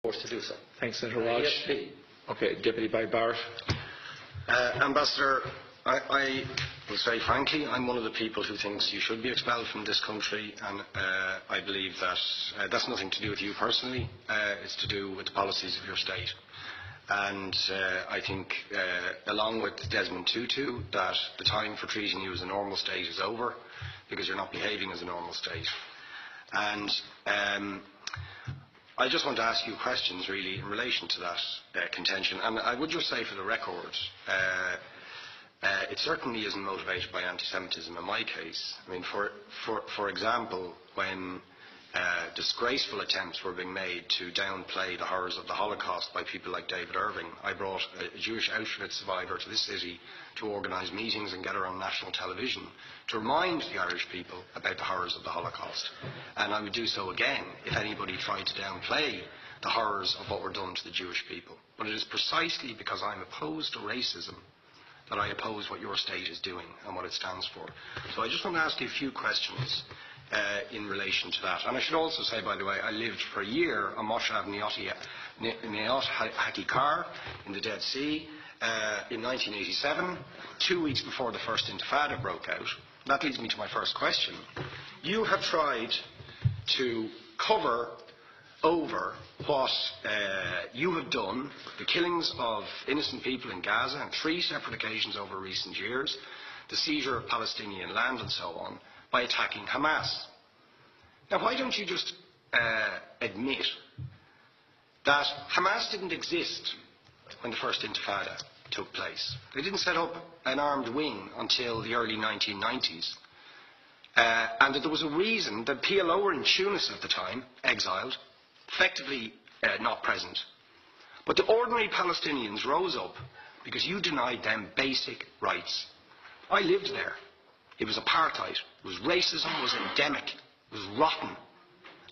forced to do so. Thanks, Senator Walsh. Yes, please. Okay, Deputy by Barrett. Ambassador, I will say frankly, I'm one of the people who thinks you should be expelled from this country, and I believe that that's nothing to do with you personally. It's to do with the policies of your state. And I think, along with Desmond Tutu, that the time for treating you as a normal state is over, because you're not behaving as a normal state. And I just want to ask you questions, really, in relation to that contention. And I would just say, for the record, it certainly isn't motivated by anti-Semitism in my case. I mean, for example, when disgraceful attempts were being made to downplay the horrors of the Holocaust by people like David Irving, I brought a Jewish Auschwitz survivor to this city to organise meetings and get her on national television to remind the Irish people about the horrors of the Holocaust. And I would do so again if anybody tried to downplay the horrors of what were done to the Jewish people. But it is precisely because I'm opposed to racism that I oppose what your state is doing and what it stands for. So I just want to ask you a few questions in relation to that. And I should also say, by the way, I lived for a year on Moshav Neot Hakikar in the Dead Sea in 1987, 2 weeks before the first Intifada broke out. That leads me to my first question. You have tried to cover over what you have done, the killings of innocent people in Gaza on 3 separate occasions over recent years, the seizure of Palestinian land and so on, by attacking Hamas. Now, why don't you just admit that Hamas didn't exist when the first Intifada took place? They didn't set up an armed wing until the early 1990s. And that there was a reason that PLO were in Tunis at the time, exiled, effectively not present. But the ordinary Palestinians rose up because you denied them basic rights. I lived there. It was apartheid. It was racism. It was endemic. It was rotten.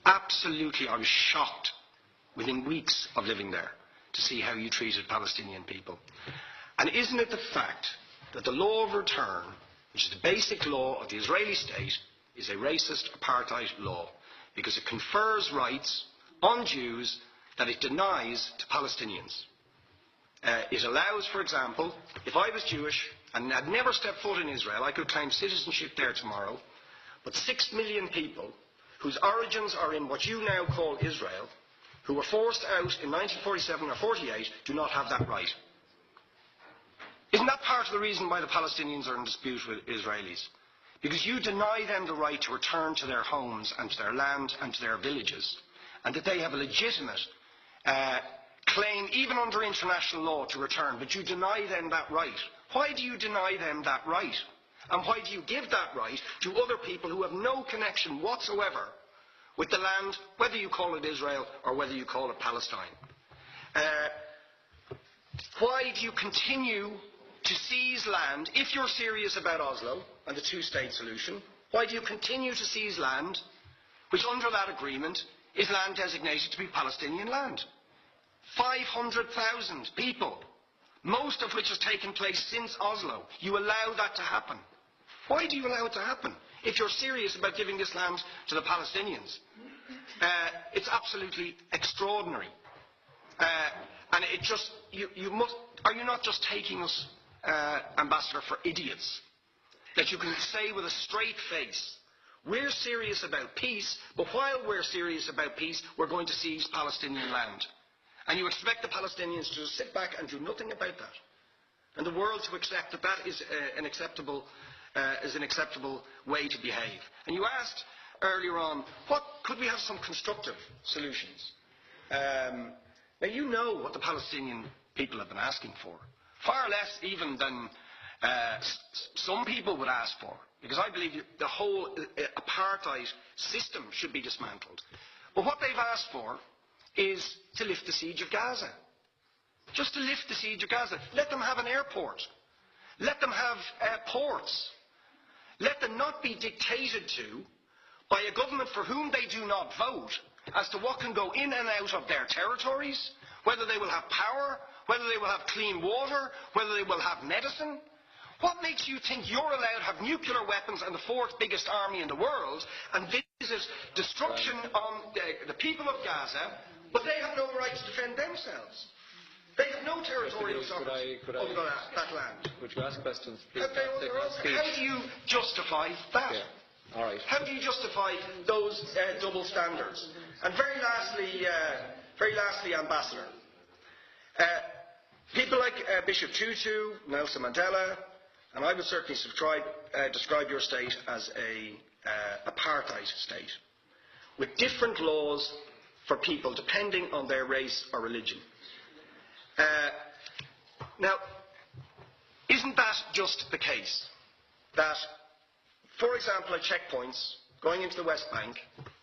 Absolutely, I was shocked within weeks of living there to see how you treated Palestinian people. And isn't it the fact that the law of return, which is the basic law of the Israeli state, is a racist apartheid law because it confers rights on Jews that it denies to Palestinians? It allows, for example, if I was Jewish and had never stepped foot in Israel, I could claim citizenship there tomorrow, but 6 million people whose origins are in what you now call Israel, who were forced out in 1947 or 48, do not have that right. Isn't that part of the reason why the Palestinians are in dispute with Israelis? Because you deny them the right to return to their homes and to their land and to their villages, and that they have a legitimate claim, even under international law, to return, but you deny them that right. Why do you deny them that right? And why do you give that right to other people who have no connection whatsoever with the land, whether you call it Israel or whether you call it Palestine? Why do you continue to seize land, if you're serious about Oslo and the two-state solution? Why do you continue to seize land, which under that agreement is land designated to be Palestinian land? 500,000 people, most of which has taken place since Oslo. You allow that to happen. Why do you allow it to happen if you're serious about giving this land to the Palestinians? It's absolutely extraordinary. And it just, you must, are you not just taking us, Ambassador, for idiots? That you can say with a straight face, we're serious about peace, but while we're serious about peace, we're going to seize Palestinian land. And you expect the Palestinians to just sit back and do nothing about that. And the world to accept that that is an acceptable way to behave. And you asked earlier on, could we have some constructive solutions? Now you know what the Palestinian people have been asking for. Far less even than some people would ask for. Because I believe the whole apartheid system should be dismantled. But what they've asked for is to lift the siege of Gaza. Just to lift the siege of Gaza. Let them have an airport. Let them have ports. Let them not be dictated to by a government for whom they do not vote as to what can go in and out of their territories, whether they will have power, whether they will have clean water, whether they will have medicine. What makes you think you're allowed to have nuclear weapons and the 4th biggest army in the world and visit destruction on the people of Gaza, but they have no rights defend themselves. They have no territorial sovereignty over that land. Would you ask questions, please? How do you justify that? Yeah. All right. How do you justify those double standards? And very lastly, Ambassador, people like Bishop Tutu, Nelson Mandela, and I would certainly describe your state as a apartheid state, with different laws for people depending on their race or religion. Now, isn't that just the case that, for example, at checkpoints going into the West Bank,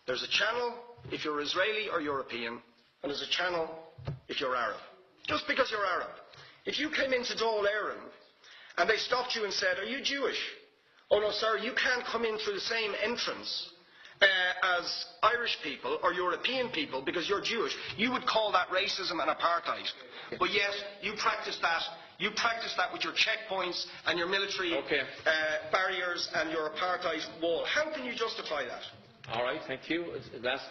there's a channel if you're Israeli or European, and there's a channel if you're Arab. Just because you're Arab. If you came into Dáil Éireann and they stopped you and said, "Are you Jewish?" "Oh no, sir, you can't come in through the same entrance as Irish people or European people because you're Jewish," you would call that racism and apartheid. But yet, you practice that. You practice that with your checkpoints and your military barriers and your apartheid wall. How can you justify that? All right, thank you. Last